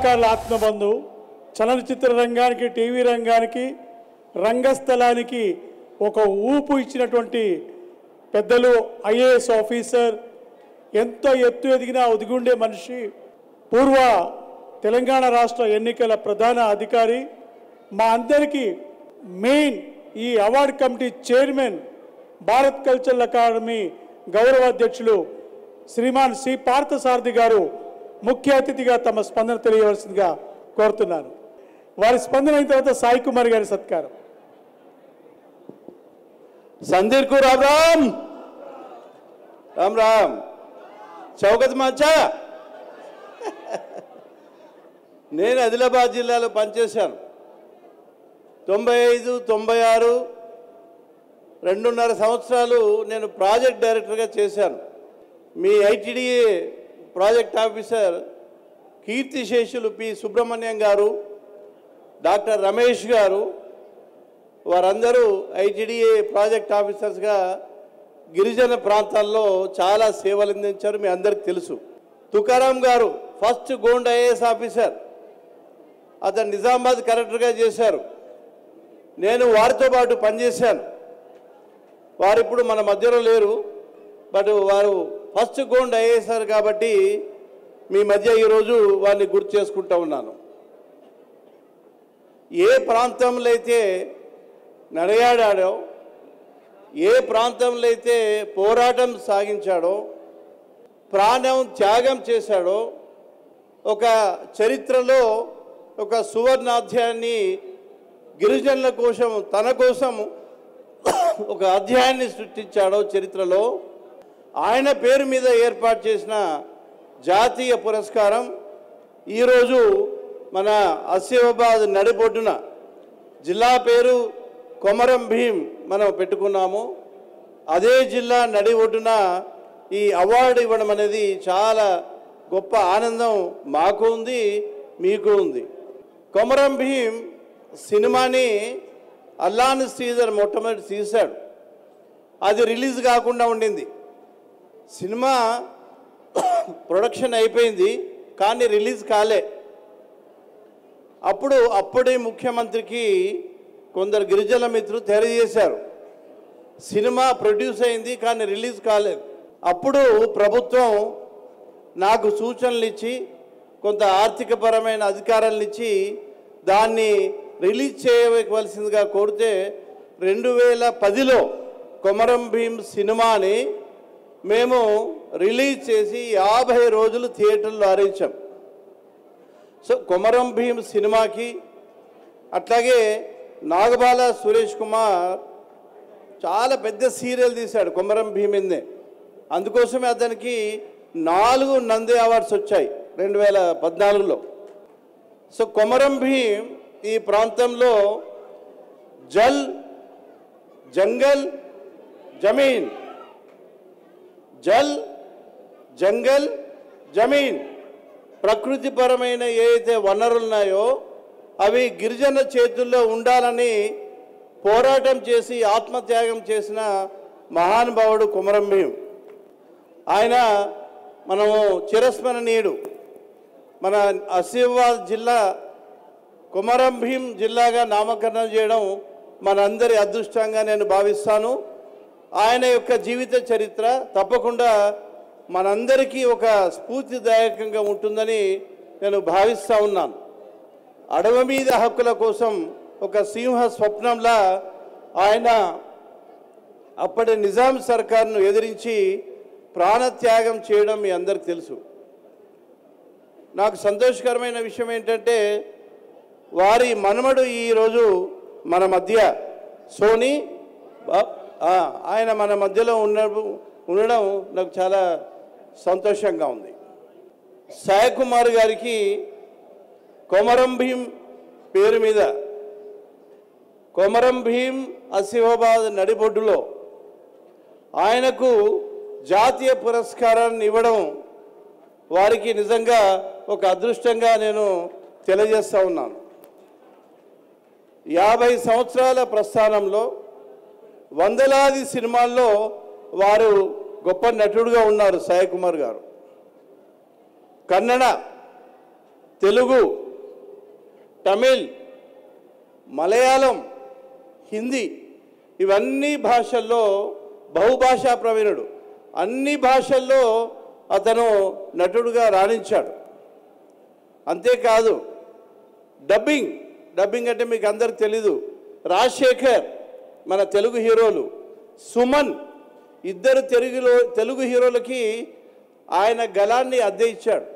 కళాకారుల ఆత్మబంధు చలనచిత్ర రంగానికి టీవీ రంగానికి రంగస్థలానికి ఒక ఊపు ఇచ్చినటువంటి పెద్దలు ఐఏఎస్ ఆఫీసర్ ఎంతో ఎత్తు ఎదిగిన ఒదిగుండే మనిషి పూర్వ తెలంగాణ రాష్ట్ర ఎన్నికల ప్రధాన అధికారి మా అందరికీ మెయిన్ ఈ award committee chairman Bharat cultural academy గౌరవ అధ్యక్షులు శ్రీమాన్ సి పార్థసారథి గారు ముఖ్య అతిథిగా తమ స్పందన తెలియవలసిందిగా కోరుతున్నాను. వారి స్పందన అయిన తర్వాత సాయి కుమార్ గారి సత్కారం. संदीप को राम राम राम राम चौकत माचा నేను ఆదిలాబాద్ జిల్లాలో పనిచేశాను. 95, 96 2.5 సంవత్సరాలు నేను ప్రాజెక్ట్ డైరెక్టర్గా చేశాను. మీ ఐటీడీఏ ప్రాజెక్ట్ ఆఫీసర్ కీర్తిశేషులు పి సుబ్రహ్మణ్యం గారు, డాక్టర్ రమేష్ గారు వారందరూ ఐటీడీఏ ప్రాజెక్ట్ ఆఫీసర్స్గా గిరిజన ప్రాంతాల్లో చాలా సేవలు అందించారు. మీ అందరికీ తెలుసు. తుకారాం గారు ఫస్ట్ గోండ్ ఐఏఎస్ ఆఫీసర్, అతను నిజామాబాద్ కలెక్టర్గా చేశారు. నేను వారితో పాటు పనిచేశాను. వారు ఇప్పుడు మన మధ్యలో లేరు, బట్ వారు ఫస్ట్ గోండ్ ఐఏఎస్ కాబట్టి మీ మధ్య ఈరోజు వారిని గుర్తు చేసుకుంటూ ఉన్నాను. ఏ ప్రాంతంలో అయితే నడయాడాడో, ఏ ప్రాంతంలో అయితే పోరాటం సాగించాడో, ప్రాణం త్యాగం చేశాడో, ఒక చరిత్రలో ఒక సువర్ణాధ్యాయాన్ని గిరిజనుల కోసం, తన కోసం ఒక అధ్యాయాన్ని సృష్టించాడో చరిత్రలో, ఆయన పేరు మీద ఏర్పాటు చేసిన జాతీయ పురస్కారం ఈరోజు మన ఆసిఫాబాద్ నడిబొడ్డున జిల్లా పేరు కొమరం భీం మనం పెట్టుకున్నాము. అదే జిల్లా నడి ఒడ్డున ఈ అవార్డు ఇవ్వడం అనేది చాలా గొప్ప ఆనందం మాకు ఉంది, మీకు ఉంది. కొమరం భీం సినిమాని అల్లాని శ్రీధర్ మొట్టమొదటి తీశాడు. అది రిలీజ్ కాకుండా ఉండింది. సినిమా ప్రొడక్షన్ అయిపోయింది కానీ రిలీజ్ కాలే. అప్పుడే ముఖ్యమంత్రికి కొందరు గిరిజన మిత్రులు తెలియజేశారు, సినిమా ప్రొడ్యూస్ అయింది కానీ రిలీజ్ కాలేదు. అప్పుడు ప్రభుత్వం నాకు సూచనలు ఇచ్చి, కొంత ఆర్థికపరమైన అధికారాలను ఇచ్చి దాన్ని రిలీజ్ చేయవలసిందిగా కోరితే 2010లో కొమరం భీం సినిమాని మేము రిలీజ్ చేసి 50 రోజులు థియేటర్లో ఆడించాం. సో కొమరం భీం సినిమాకి, అట్లాగే నాగబాల సురేష్ కుమార్ చాలా పెద్ద సీరియల్ తీశాడు కొమరం భీమిందే. అందుకోసమే అతనికి 4 నంది అవార్డ్స్ వచ్చాయి 2014లో. సో కొమరం భీం ఈ ప్రాంతంలో జల్, జంగల్, జమీన్, జల్, జంగల్, జమీన్ ప్రకృతిపరమైన ఏదైతే వనరులు ఉన్నాయో అవి గిరిజన చేతుల్లో ఉండాలని పోరాటం చేసి ఆత్మత్యాగం చేసిన మహానుభావుడు కొమరం భీం. ఆయన మనము చిరస్మరణీయుడు. మన ఆసిఫాబాద్ జిల్లా కొమరం భీం జిల్లాగా నామకరణం చేయడం మనందరి అదృష్టంగా నేను భావిస్తాను. ఆయన యొక్క జీవిత చరిత్ర తప్పకుండా మనందరికీ ఒక స్ఫూర్తిదాయకంగా ఉంటుందని నేను భావిస్తూ ఉన్నాను. అడవి మీద హక్కుల కోసం ఒక సింహ స్వప్నంలా ఆయన అప్పటి నిజాం సర్కార్ను ఎదిరించి ప్రాణత్యాగం చేయడం మీ అందరికీ తెలుసు. నాకు సంతోషకరమైన విషయం ఏంటంటే వారి మనమడు ఈరోజు మన మధ్య సోని ఆయన మన మధ్యలో ఉండడం నాకు చాలా సంతోషంగా ఉంది. సాయి కుమార్ గారికి కొమరం భీం పేరు మీద కొమరం భీం ఆసిఫాబాద్ నడిబొడ్డులో ఆయనకు జాతీయ పురస్కారాన్ని ఇవ్వడం వారికి నిజంగా ఒక అదృష్టంగా నేను తెలియజేస్తా ఉన్నాను. 50 సంవత్సరాల ప్రస్థానంలో వందలాది సినిమాల్లో వారు గొప్ప నటుడుగా ఉన్నారు. సాయి కుమార్ గారు కన్నడ, తెలుగు, తమిళ్, మలయాళం, హిందీ ఇవన్నీ భాషల్లో బహుభాషా ప్రవీణుడు. అన్ని భాషల్లో అతను నటుడుగా రాణించాడు. అంతేకాదు డబ్బింగ్ అంటే మీకు అందరికి తెలీదు. రాజశేఖర్ మన తెలుగు హీరోలు, సుమన్ ఇద్దరు తెలుగు హీరోలకి ఆయన గళాన్ని అద్దె ఇచ్చాడు.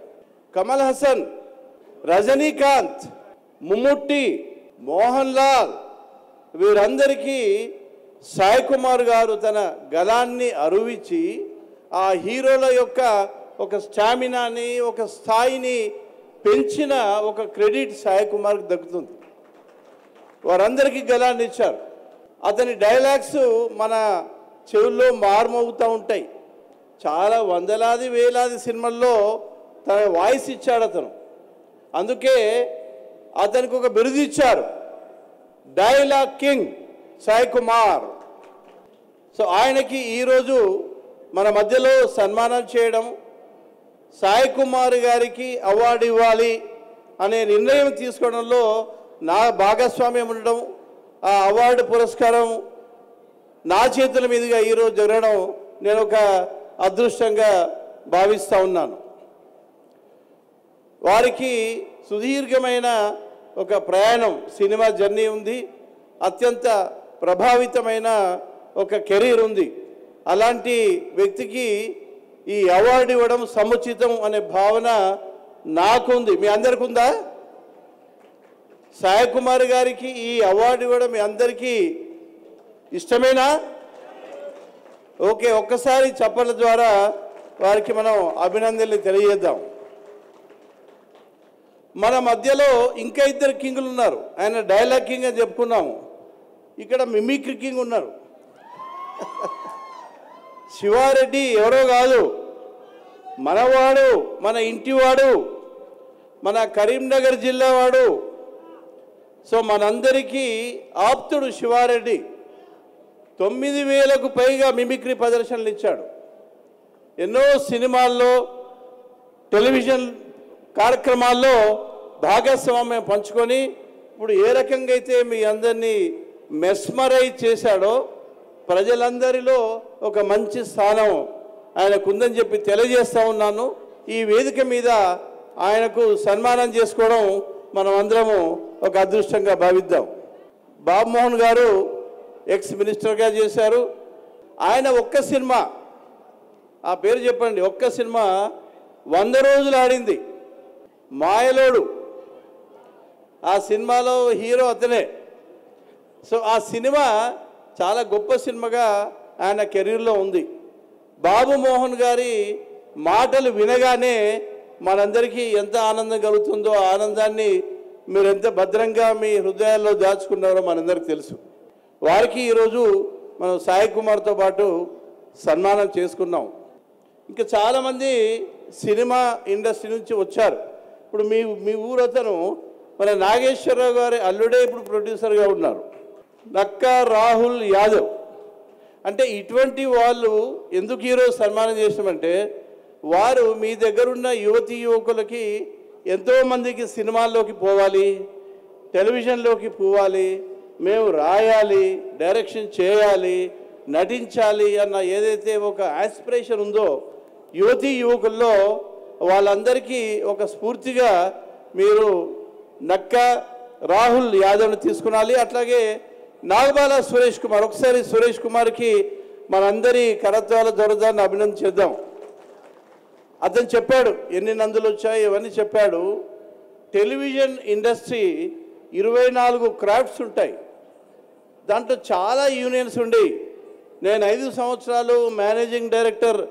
కమల్ హాసన్, రజనీకాంత్, ముమ్ముట్టి, మోహన్ లాల్ వీరందరికీ సాయి కుమార్ గారు తన గళాన్ని అరువిచ్చి ఆ హీరోల యొక్క ఒక స్టామినాని, ఒక స్థాయిని పెంచిన ఒక క్రెడిట్ సాయి కుమార్కి దక్కుతుంది. వారందరికీ గళాన్ని ఇచ్చారు. అతని డైలాగ్స్ మన చెవుల్లో మారుమోగుతూ ఉంటాయి. చాలా వందలాది వేలాది సినిమాల్లో తన వాయిస్ ఇచ్చాడు అతను. అందుకే అతనికి ఒక బిరుదు ఇచ్చారు, dialogue king Sai Kumar. So ఆయనకి ఈరోజు మన మధ్యలో సన్మానం చేయడం, సాయి కుమార్ గారికి అవార్డు ఇవ్వాలి అనే నిర్ణయం తీసుకోవడంలో నా భాగస్వామ్యం ఉండడం, ఆ అవార్డు పురస్కారం నా చేతుల మీదుగా ఈరోజు జరగడం నేను ఒక అదృష్టంగా భావిస్తూ ఉన్నాను. వారికి సుదీర్ఘమైన ఒక ప్రయాణం, సినిమా జర్నీ ఉంది. అత్యంత ప్రభావితమైన ఒక కెరీర్ ఉంది. అలాంటి వ్యక్తికి ఈ అవార్డు ఇవ్వడం సముచితం అనే భావన నాకుంది. మీ అందరికి ఉందా? సాయి కుమార్ గారికి ఈ అవార్డు ఇవ్వడం మీ అందరికీ ఇష్టమేనా? ఓకే, ఒక్కసారి చప్పట్ల ద్వారా వారికి మనం అభినందనలు తెలియజేద్దాం. మన మధ్యలో ఇంకా ఇద్దరు కింగులు ఉన్నారు. ఆయన డైలాగ్ కింగ్ అని చెప్పుకున్నాము, ఇక్కడ మిమిక్రీ కింగ్ ఉన్నారు. శివారెడ్డి ఎవరో కాదు, మనవాడు, మన ఇంటివాడు, మన కరీంనగర్ జిల్లా వాడు. సో మనందరికీ ఆప్తుడు శివారెడ్డి. 9,000కు పైగా మిమిక్రీ ప్రదర్శనలు ఇచ్చాడు. ఎన్నో సినిమాల్లో, టెలివిజన్ కార్యక్రమాల్లో భాగస్వామ్యం పంచుకొని ఇప్పుడు ఏ రకంగా అయితే మీ అందరినీ మెస్మరైజ్ చేశాడో ప్రజలందరిలో ఒక మంచి స్థానం ఆయనకుందని చెప్పి తెలియజేస్తూ ఉన్నాను. ఈ వేదిక మీద ఆయనకు సన్మానం చేసుకోవడం మనం అందరము ఒక అదృష్టంగా భావిద్దాం. బాబుమోహన్ గారు ఎక్స్ మినిస్టర్గా చేశారు. ఆయన ఒక్క సినిమా, ఆ పేరు చెప్పండి, ఒక్క సినిమా 100 రోజులు ఆడింది, మాయలోడు. ఆ సినిమాలో హీరో అతనే. సో ఆ సినిమా చాలా గొప్ప సినిమాగా ఆయన కెరీర్లో ఉంది. బాబుమోహన్ గారి మాటలు వినగానే మనందరికీ ఎంత ఆనందం కలుగుతుందో, ఆ ఆనందాన్ని మీరు ఎంత భద్రంగా మీ హృదయాల్లో దాచుకున్నారో మనందరికీ తెలుసు. వారికి ఈరోజు మనం సాయి కుమార్తో పాటు సన్మానం చేసుకున్నాం. ఇంకా చాలామంది సినిమా ఇండస్ట్రీ నుంచి వచ్చారు. ఇప్పుడు మీ ఊరు అతను మన నాగేశ్వరరావు గారి అల్లుడే ఇప్పుడు ప్రొడ్యూసర్గా ఉన్నారు, నక్కా రాహుల్ యాదవ్. అంటే ఇటువంటి వాళ్ళు ఎందుకు ఈరోజు సన్మానం చేసామంటే, వారు మీ దగ్గరున్న యువతీ యువకులకి ఎంతోమందికి సినిమాల్లోకి పోవాలి, టెలివిజన్లోకి పోవాలి, మేము రాయాలి, డైరెక్షన్ చేయాలి, నటించాలి అన్న ఏదైతే ఒక ఆస్పిరేషన్ ఉందో యువతీ యువకుల్లో, వాళ్ళందరికీ ఒక స్ఫూర్తిగా మీరు నక్కా రాహుల్ యాదవ్ని తీసుకునాలి. అట్లాగే నాగబాల సురేష్ కుమార్, ఒకసారి సురేష్ కుమార్కి మనందరి కరత్వాల దొరదాన్ని అభినందించేద్దాం. అతను చెప్పాడు ఎన్ని నందులు వచ్చాయి ఇవన్నీ చెప్పాడు. టెలివిజన్ ఇండస్ట్రీ 24 క్రాఫ్ట్స్ ఉంటాయి, దాంట్లో చాలా యూనియన్స్ ఉండి. నేను 5 సంవత్సరాలు మేనేజింగ్ డైరెక్టర్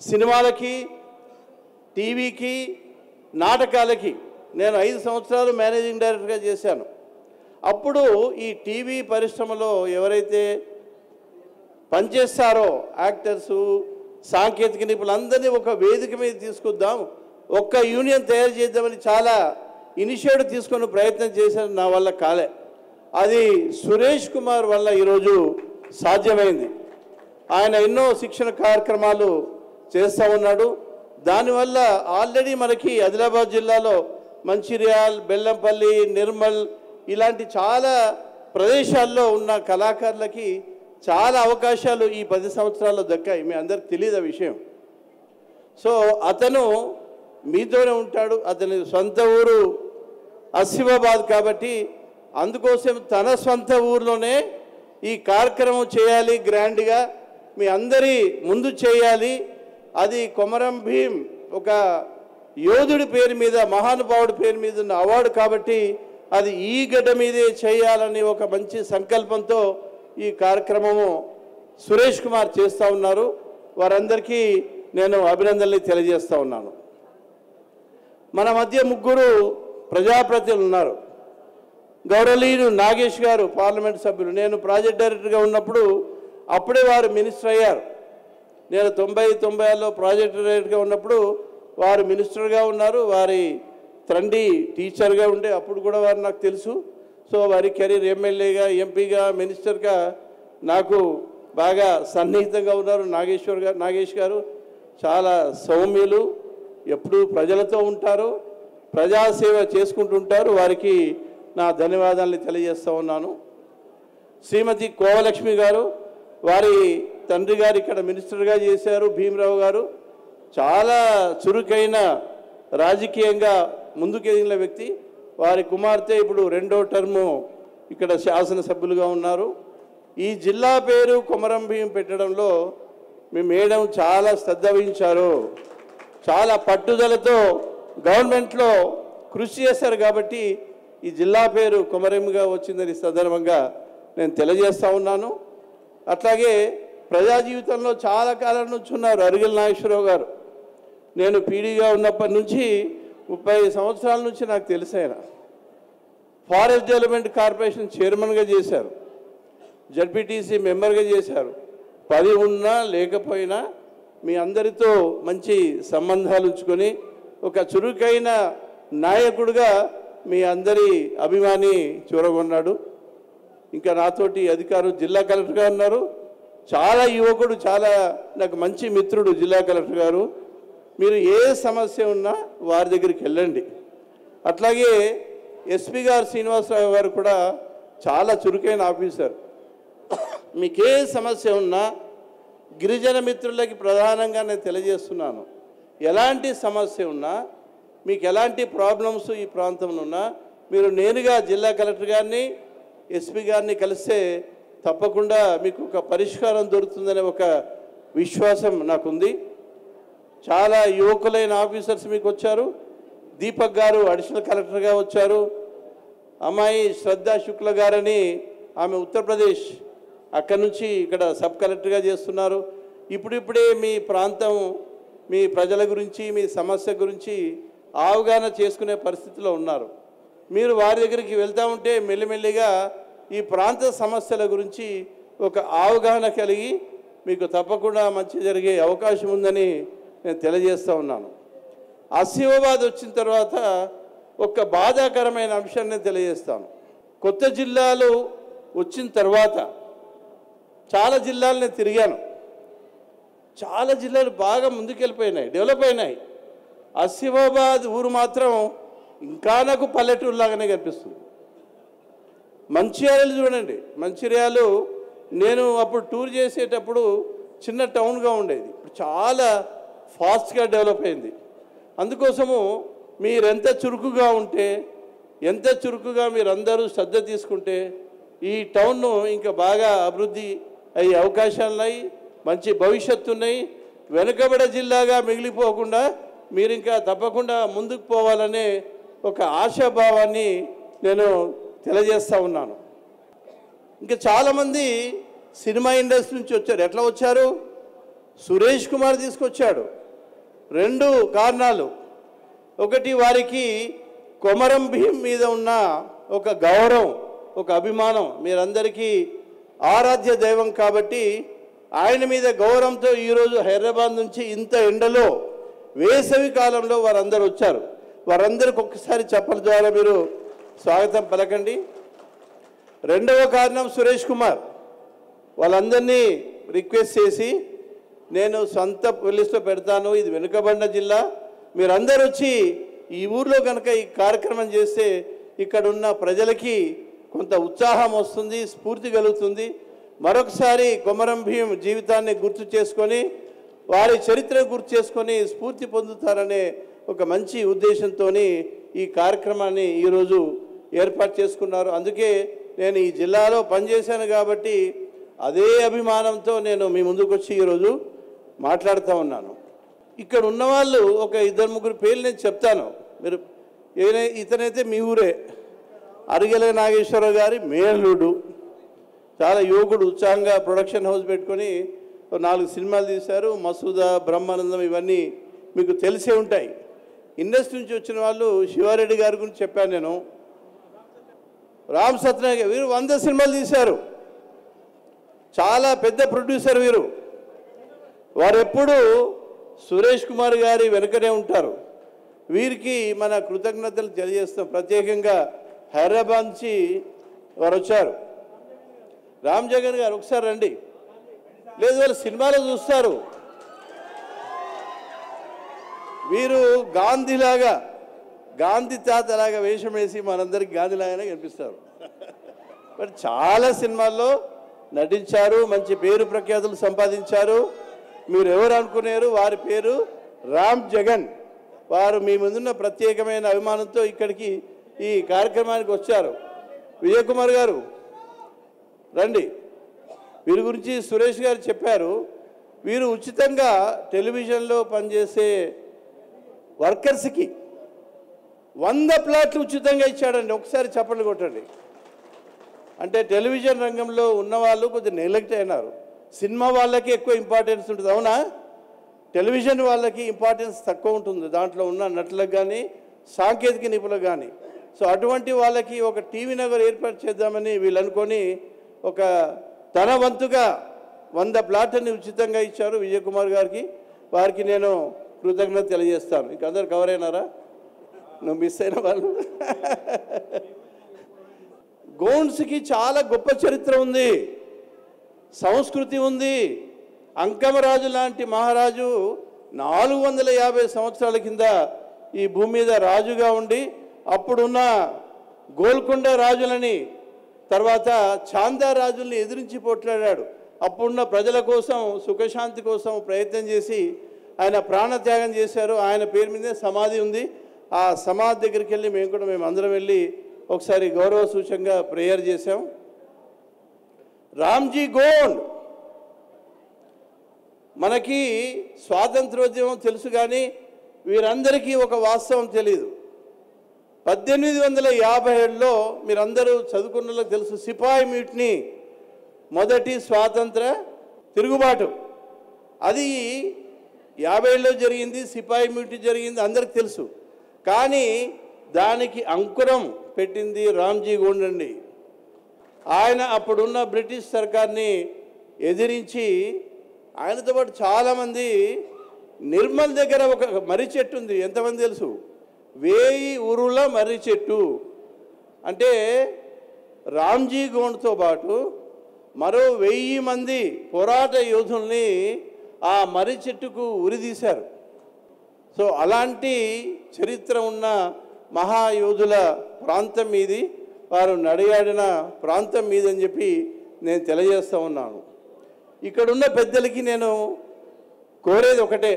సినిమాలకి, టీవీకి, నాటకాలకి నేను 5 సంవత్సరాలు మేనేజింగ్ డైరెక్టర్గా చేశాను. అప్పుడు ఈ టీవీ పరిశ్రమలో ఎవరైతే పనిచేస్తారో యాక్టర్సు, సాంకేతిక నిపుణులందరినీ ఒక వేదిక మీద తీసుకొద్దాం, ఒక్క యూనియన్ తయారు చేద్దామని చాలా ఇనిషియేటివ్ తీసుకొని ప్రయత్నం చేశాను. నా వల్ల కాలే. అది సురేష్ కుమార్ వల్ల ఈరోజు సాధ్యమైంది. ఆయన ఎన్నో శిక్షణ కార్యక్రమాలు చేస్తూ ఉన్నాడు. దానివల్ల ఆల్రెడీ మనకి ఆదిలాబాద్ జిల్లాలో మంచిర్యాల్, బెల్లంపల్లి, నిర్మల్ ఇలాంటి చాలా ప్రదేశాల్లో ఉన్న కళాకారులకి చాలా అవకాశాలు ఈ 10 సంవత్సరాల్లో దక్కాయి. మీ అందరికి తెలియదు ఆ విషయం. సో అతను మీతోనే ఉంటాడు. అతని సొంత ఊరు ఆసిఫాబాద్ కాబట్టి అందుకోసం తన సొంత ఊర్లోనే ఈ కార్యక్రమం చేయాలి, గ్రాండ్గా మీ అందరి ముందు చేయాలి. అది కొమరం భీం ఒక యోధుడి పేరు మీద, మహానుభావుడి పేరు మీద ఉన్న అవార్డు కాబట్టి అది ఈ గడ్డ మీదే చేయాలని ఒక మంచి సంకల్పంతో ఈ కార్యక్రమము సురేష్ కుమార్ చేస్తూ ఉన్నారు. వారందరికీ నేను అభినందనలు తెలియజేస్తూ ఉన్నాను. మన మధ్య 3 ప్రజాప్రతినిధులు ఉన్నారు. గౌరవనీయులు నాగేష్ గారు పార్లమెంట్ సభ్యులు. నేను ప్రాజెక్ట్ డైరెక్టర్గా ఉన్నప్పుడు అప్పుడే వారు మినిస్టర్ అయ్యారు. నేను 90-96లో ప్రాజెక్ట్ డైరెక్టర్గా ఉన్నప్పుడు వారు మినిస్టర్గా ఉన్నారు. వారి తండ్రి టీచర్గా ఉండే అప్పుడు కూడా వారు నాకు తెలుసు. సో వారి కెరీర్ ఎమ్మెల్యేగా, ఎంపీగా, మినిస్టర్గా నాకు బాగా సన్నిహితంగా ఉన్నారు. నాగేష్ గారు చాలా సౌమ్యులు, ఎప్పుడూ ప్రజలతో ఉంటారు, ప్రజాసేవ చేసుకుంటుంటారు. వారికి నా ధన్యవాదాలు తెలియజేస్తూ ఉన్నాను. శ్రీమతి కోవలక్ష్మి గారు, వారి తండ్రి గారు ఇక్కడ మినిస్టర్గా చేశారు. భీమరావు గారు చాలా చురుకైన రాజకీయంగా ముందుకెదిగిన వ్యక్తి. వారి కుమార్తె ఇప్పుడు 2వ టర్ము ఇక్కడ శాసనసభ్యులుగా ఉన్నారు. ఈ జిల్లా పేరు కొమరం భీం పెట్టడంలో మీ మేడం చాలా శ్రద్ధ వహించారు. చాలా పట్టుదలతో గవర్నమెంట్లో కృషి చేశారు కాబట్టి ఈ జిల్లా పేరు కొమరంగా వచ్చిందని సందర్భంగా నేను తెలియజేస్తూ ఉన్నాను. అట్లాగే ప్రజా జీవితంలో చాలా కాలం నుంచి ఉన్నారు అరిగెల నాగేశ్వరరావు గారు. నేను పీడీగా ఉన్నప్పటి నుంచి 30 సంవత్సరాల నుంచి నాకు తెలుసు. ఆయన ఫారెస్ట్ డెవలప్మెంట్ కార్పొరేషన్ చైర్మన్గా చేశారు, జడ్పీటీసీ మెంబర్గా చేశారు. 10 ఉన్నా లేకపోయినా మీ అందరితో మంచి సంబంధాలు ఉంచుకొని ఒక చురుకైన నాయకుడిగా మీ అందరి అభిమాని చూరగొన్నాడు. ఇంకా నాతోటి అధికారులు జిల్లా కలెక్టర్గా ఉన్నారు. చాలా యువకుడు, చాలా నాకు మంచి మిత్రుడు జిల్లా కలెక్టర్ గారు. మీరు ఏ సమస్య ఉన్నా వారి దగ్గరికి వెళ్ళండి. అట్లాగే ఎస్పీ గారు శ్రీనివాసరావు గారు కూడా చాలా చురుకైన ఆఫీసర్. మీకే సమస్య ఉన్నా గిరిజన మిత్రులకి ప్రధానంగా నేను తెలియజేస్తున్నాను, ఎలాంటి సమస్య ఉన్నా, మీకు ఎలాంటి ప్రాబ్లమ్స్ ఈ ప్రాంతంలో ఉన్నా మీరు నేరుగా జిల్లా కలెక్టర్ గారిని, ఎస్పీ గారిని కలిస్తే తప్పకుండా మీకు ఒక పరిష్కారం దొరుకుతుందనే ఒక విశ్వాసం నాకుంది. చాలా యువకులైన ఆఫీసర్స్ మీకు వచ్చారు. దీపక్ గారు అడిషనల్ కలెక్టర్గా వచ్చారు. అమ్మాయి శ్రద్ధా శుక్ల గారని, ఆమె ఉత్తరప్రదేశ్, అక్కడి నుంచి ఇక్కడ సబ్ కలెక్టర్గా చేస్తున్నారు. ఇప్పుడిప్పుడే మీ ప్రాంతం, మీ ప్రజల గురించి, మీ సమస్య గురించి అవగాహన చేసుకునే పరిస్థితిలో ఉన్నారు. మీరు వారి దగ్గరికి వెళ్తూ ఉంటే మెల్లిమెల్లిగా ఈ ప్రాంత సమస్యల గురించి ఒక అవగాహన కలిగి మీకు తప్పకుండా మంచి జరిగే అవకాశం ఉందని నేను తెలియజేస్తూ ఉన్నాను. ఆసిఫాబాద్ వచ్చిన తర్వాత ఒక బాధాకరమైన అంశాన్ని తెలియజేస్తాను. కొత్త జిల్లాలు వచ్చిన తర్వాత చాలా జిల్లాలు నేను తిరిగాను. చాలా జిల్లాలు బాగా ముందుకెళ్ళిపోయినాయి, డెవలప్ అయినాయి. ఆసిఫాబాద్ ఊరు మాత్రం ఇంకా నాకు పల్లెటూరులాగానే కనిపిస్తుంది. మంచిర్యాల చూడండి, మంచిర్యాలు నేను అప్పుడు టూర్ చేసేటప్పుడు చిన్న టౌన్గా ఉండేది, ఇప్పుడు చాలా ఫాస్ట్గా డెవలప్ అయింది. అందుకోసము మీరెంత చురుకుగా ఉంటే, ఎంత చురుకుగా మీరందరూ శ్రద్ధ తీసుకుంటే ఈ టౌన్ను ఇంకా బాగా అభివృద్ధి అయ్యే అవకాశాలు ఉన్నాయి, మంచి భవిష్యత్తు ఉన్నాయి. వెనుకబడ జిల్లాగా మిగిలిపోకుండా మీరు ఇంకా తప్పకుండా ముందుకు పోవాలనే ఒక ఆశాభావాన్ని నేను తెలియజేస్తూ ఉన్నాను. ఇంకా చాలామంది సినిమా ఇండస్ట్రీ నుంచి వచ్చారు. ఎట్లా వచ్చారు? సురేష్ కుమార్ తీసుకొచ్చాడు. 2 కారణాలు. ఒకటి, వారికి కొమరం భీం మీద ఉన్న ఒక గౌరవం, ఒక అభిమానం. మీరందరికీ ఆరాధ్య దైవం కాబట్టి ఆయన మీద గౌరవంతో ఈరోజు హైదరాబాద్ నుంచి ఇంత ఎండలో వేసవి కాలంలో వారందరూ వచ్చారు. వారందరికి ఒక్కసారి చప్పల ద్వారా మీరు స్వాగతం పలకండి. 2వ కారణం సురేష్ కుమార్. వాళ్ళందరినీ రిక్వెస్ట్ చేసి నేను సొంత పోలీసులో పెడతాను, ఇది వెనుకబడిన జిల్లా, మీరందరూ వచ్చి ఈ ఊర్లో కనుక ఈ కార్యక్రమం చేస్తే ఇక్కడ ఉన్న ప్రజలకి కొంత ఉత్సాహం వస్తుంది, స్ఫూర్తి కలుగుతుంది. మరొకసారి కొమరం భీం జీవితాన్ని గుర్తు చేసుకొని వారి చరిత్ర గుర్తు చేసుకొని స్ఫూర్తి పొందుతారనే ఒక మంచి ఉద్దేశంతో ఈ కార్యక్రమాన్ని ఈరోజు ఏర్పాటు చేసుకున్నారు. అందుకే నేను ఈ జిల్లాలో పనిచేశాను కాబట్టి అదే అభిమానంతో నేను మీ ముందుకు వచ్చి ఈరోజు మాట్లాడుతూ ఉన్నాను. ఇక్కడ ఉన్నవాళ్ళు ఒక 2-3 పేర్లు నేను చెప్తాను. మీరు ఇతనైతే మీ ఊరే, అరిగెల నాగేశ్వరరావు గారి మేనల్లుడు, చాలా యువకుడు, ఉత్సాహంగా ప్రొడక్షన్ హౌస్ పెట్టుకొని 4 సినిమాలు తీశారు. మసూదా, బ్రహ్మానందం ఇవన్నీ మీకు తెలిసే ఉంటాయి. ఇండస్ట్రీ నుంచి వచ్చిన వాళ్ళు శివారెడ్డి గారి గురించి చెప్పాను నేను. రామ్ సత్యనారాయణ వీరు 100 సినిమాలు తీశారు, చాలా పెద్ద ప్రొడ్యూసర్ వీరు. వారు ఎప్పుడు సురేష్ కుమార్ గారి వెనుకనే ఉంటారు. వీరికి మన కృతజ్ఞతలు తెలియజేస్తాం. ప్రత్యేకంగా హైదరాబాద్ నుంచి వారు వచ్చారు. రామ్ జగన్ గారు ఒకసారి రండి. లేదు, వాళ్ళు సినిమాలో చూస్తారు. వీరు గాంధీలాగా, గాంధీ తాతలాగా వేషం వేసి మనందరికి గాంధీలాగానే కనిపిస్తారు. బట్ చాలా సినిమాల్లో నటించారు, మంచి పేరు ప్రఖ్యాతులు సంపాదించారు. మీరు ఎవరు అనుకున్నారు? వారి పేరు రామ్ జగన్. వారు మీ ముందున్న ప్రత్యేకమైన అభిమానంతో ఇక్కడికి ఈ కార్యక్రమానికి వచ్చారు. విజయ్ కుమార్ గారు రండి. వీరి గురించి సురేష్ గారు చెప్పారు. వీరు ఉచితంగా టెలివిజన్లో పనిచేసే వర్కర్స్కి 100 ప్లాట్లు ఉచితంగా ఇచ్చాడండి. ఒకసారి చప్పట్లు కొట్టండి. అంటే టెలివిజన్ రంగంలో ఉన్నవాళ్ళు కొద్దిగా నెగ్లెక్ట్ అయినారు. సినిమా వాళ్ళకి ఎక్కువ ఇంపార్టెన్స్ ఉంటుంది, అవునా? టెలివిజన్ వాళ్ళకి ఇంపార్టెన్స్ తక్కువ ఉంటుంది, దాంట్లో ఉన్న నటులకు కానీ సాంకేతిక నిపుణులకు కానీ. సో అటువంటి వాళ్ళకి ఒక టీవీ నగర్ ఏర్పాటు చేద్దామని వీళ్ళు అనుకొని ఒక తన వంతుగా 100 ప్లాట్లని ఉచితంగా ఇచ్చారు విజయ్ కుమార్ గారికి. వారికి నేను కృతజ్ఞత తెలియజేస్తాను. ఇంక అందరు కవర్ అయినారా? నువ్వు మిస్ అయిన వాళ్ళు. గోండ్స్కి చాలా గొప్ప చరిత్ర ఉంది, సంస్కృతి ఉంది. అంకమరాజు లాంటి మహారాజు 450 సంవత్సరాల కింద ఈ భూమి మీద రాజుగా ఉండి అప్పుడున్న గోల్కొండ రాజులని, తర్వాత చాందా రాజుల్ని ఎదిరించి పోట్లాడాడు. అప్పుడున్న ప్రజల కోసం, సుఖశాంతి కోసం ప్రయత్నం చేసి ఆయన ప్రాణత్యాగం చేశారు. ఆయన పేరు మీదే సమాధి ఉంది. ఆ సమాధి దగ్గరికి వెళ్ళి మేము అందరం వెళ్ళి ఒకసారి గౌరవ సూచకంగా ప్రేయర్ చేశాం. రామ్జీ గోండ్ మనకి స్వాతంత్రోద్యమం తెలుసు, కానీ వీరందరికీ ఒక వాస్తవం తెలియదు. 1857లో మీరందరూ చదువుకున్న వాళ్ళకి తెలుసు, సిపాయి మ్యూట్నీ, మొదటి స్వాతంత్ర తిరుగుబాటు. అది 50లో జరిగింది. సిపాయి మ్యూట్నీ జరిగింది, అందరికి తెలుసు. కానీ దానికి అంకురం పెట్టింది రామ్జీ గోండ్ అండి. ఆయన అప్పుడున్న బ్రిటిష్ సర్కార్ని ఎదిరించి, ఆయనతో పాటు చాలామంది, నిర్మల్ దగ్గర ఒక మర్రి చెట్టు ఉంది, ఎంతమంది తెలుసు? 1000 ఉరుల మర్రి చెట్టు. అంటే రామ్జీ గోండ్తో పాటు మరో 1000 మంది పోరాట యోధుల్ని ఆ మర్రి చెట్టుకు ఉరిదీశారు. సో అలాంటి చరిత్ర ఉన్న మహాయోధుల ప్రాంతం మీది, వారు నడియాడిన ప్రాంతం మీదని చెప్పి నేను తెలియజేస్తూ ఉన్నాను. ఇక్కడున్న పెద్దలకి నేను కోరేది ఒకటే,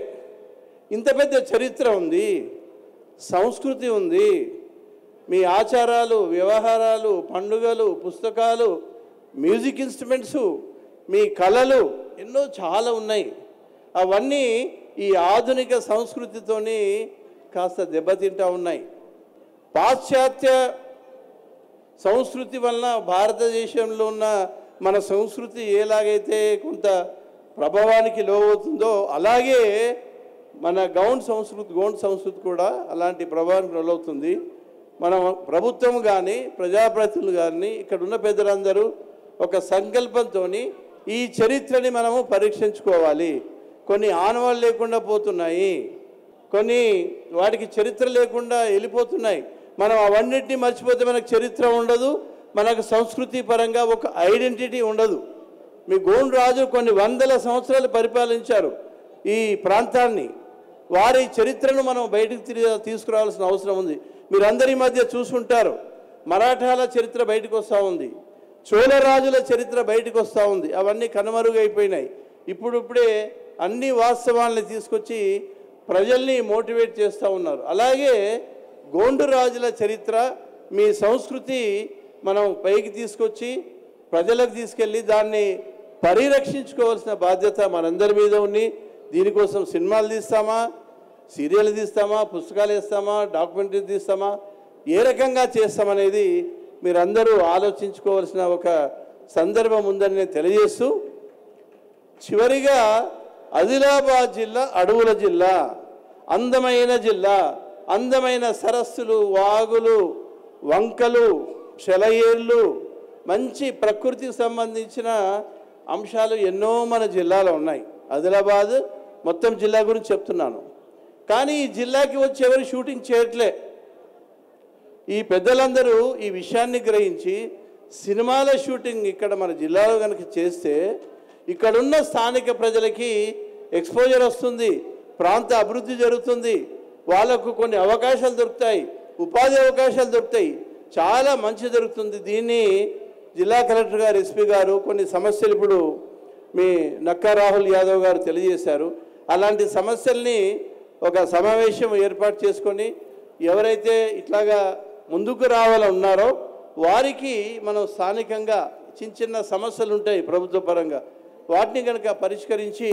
ఇంత పెద్ద చరిత్ర ఉంది, సంస్కృతి ఉంది, మీ ఆచారాలు, వ్యవహారాలు, పండుగలు, పుస్తకాలు, మ్యూజిక్ ఇన్స్ట్రుమెంట్స్, మీ కళలు ఎన్నో చాలా ఉన్నాయి. అవన్నీ ఈ ఆధునిక సంస్కృతితోని కాస్త దెబ్బతింటూ ఉన్నాయి. పాశ్చాత్య సంస్కృతి వలన భారతదేశంలో ఉన్న మన సంస్కృతి ఎలాగైతే కొంత ప్రభావానికి లోనవుతుందో, అలాగే మన గౌండ్ సంస్కృతి కూడా అలాంటి ప్రభావానికి లోనవుతుంది. మన ప్రభుత్వం కానీ, ప్రజాప్రతినిధులు కానీ, ఇక్కడ ఉన్న పెద్దలందరూ ఒక సంకల్పంతో ఈ చరిత్రని మనము పరీక్షించుకోవాలి. కొన్ని ఆనవాళ్ళు లేకుండా పోతున్నాయి, కొన్ని వాటికి చరిత్ర లేకుండా వెళ్ళిపోతున్నాయి. మనం అవన్నిటిని మర్చిపోతే మనకు చరిత్ర ఉండదు, మనకు సంస్కృతి పరంగా ఒక ఐడెంటిటీ ఉండదు. మీ గోండ్ రాజు కొన్ని 100 సంవత్సరాలు పరిపాలించారు ఈ ప్రాంతాన్ని. వారి చరిత్రను మనం బయటకు తీసుకురావాల్సిన అవసరం ఉంది. మీరందరి మధ్య చూసుకుంటారు, మరాఠాల చరిత్ర బయటకు వస్తూ ఉంది, చోళరాజుల చరిత్ర బయటకు వస్తూ ఉంది. అవన్నీ కనుమరుగైపోయినాయి. ఇప్పుడిప్పుడే అన్ని వాస్తవాల్ని తీసుకొచ్చి ప్రజల్ని మోటివేట్ చేస్తూ ఉన్నారు. అలాగే గోండు రాజుల చరిత్ర, మీ సంస్కృతి మనం పైకి తీసుకొచ్చి ప్రజలకు తీసుకెళ్ళి దాన్ని పరిరక్షించుకోవాల్సిన బాధ్యత మనందరి మీద ఉంది. దీనికోసం సినిమాలు తీస్తామా, సీరియల్ తీస్తామా, పుస్తకాలు వేస్తామా, డాక్యుమెంటరీ తీస్తామా, ఏ రకంగా చేస్తామనేది మీరందరూ ఆలోచించుకోవాల్సిన ఒక సందర్భం ఉందని నేను తెలియజేస్తూ, చివరిగా ఆదిలాబాద్ జిల్లా అడవుల జిల్లా, అందమైన జిల్లా, అందమైన సరస్సులు, వాగులు, వంకలు, సెలయేర్లు, మంచి ప్రకృతికి సంబంధించిన అంశాలు ఎన్నో మన జిల్లాలో ఉన్నాయి. ఆదిలాబాద్ మొత్తం జిల్లా గురించి చెప్తున్నాను. కానీ ఈ జిల్లాకి వచ్చి ఎవరు షూటింగ్ చేయట్లే. ఈ పెద్దలందరూ ఈ విషయాన్ని గ్రహించి సినిమాల షూటింగ్ ఇక్కడ మన జిల్లాలో కనుక చేస్తే ఇక్కడున్న స్థానిక ప్రజలకి ఎక్స్పోజర్ వస్తుంది, ప్రాంత అభివృద్ధి జరుగుతుంది, వాళ్ళకు కొన్ని అవకాశాలు దొరుకుతాయి, ఉపాధి అవకాశాలు దొరుకుతాయి, చాలా మంచి జరుగుతుంది. దీన్ని జిల్లా కలెక్టర్ గారు, ఎస్పీ గారు కొన్ని సమస్యలు ఇప్పుడు మీ నక్కా రాహుల్ యాదవ్ గారు తెలియజేశారు. అలాంటి సమస్యల్ని ఒక సమావేశం ఏర్పాటు చేసుకొని ఎవరైతే ఇట్లాగా ముందుకు రావాలన్నారో వారికి మనం స్థానికంగా చిన్న సమస్యలు ఉంటాయి ప్రభుత్వ పరంగా, వాటిని కనుక పరిష్కరించి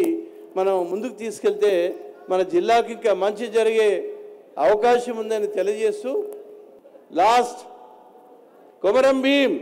మనం ముందుకు తీసుకెళ్తే మన జిల్లాకి ఇంకా మంచి జరిగే అవకాశం ఉందని తెలియజేస్తూ, లాస్ట్ కొమరం భీం.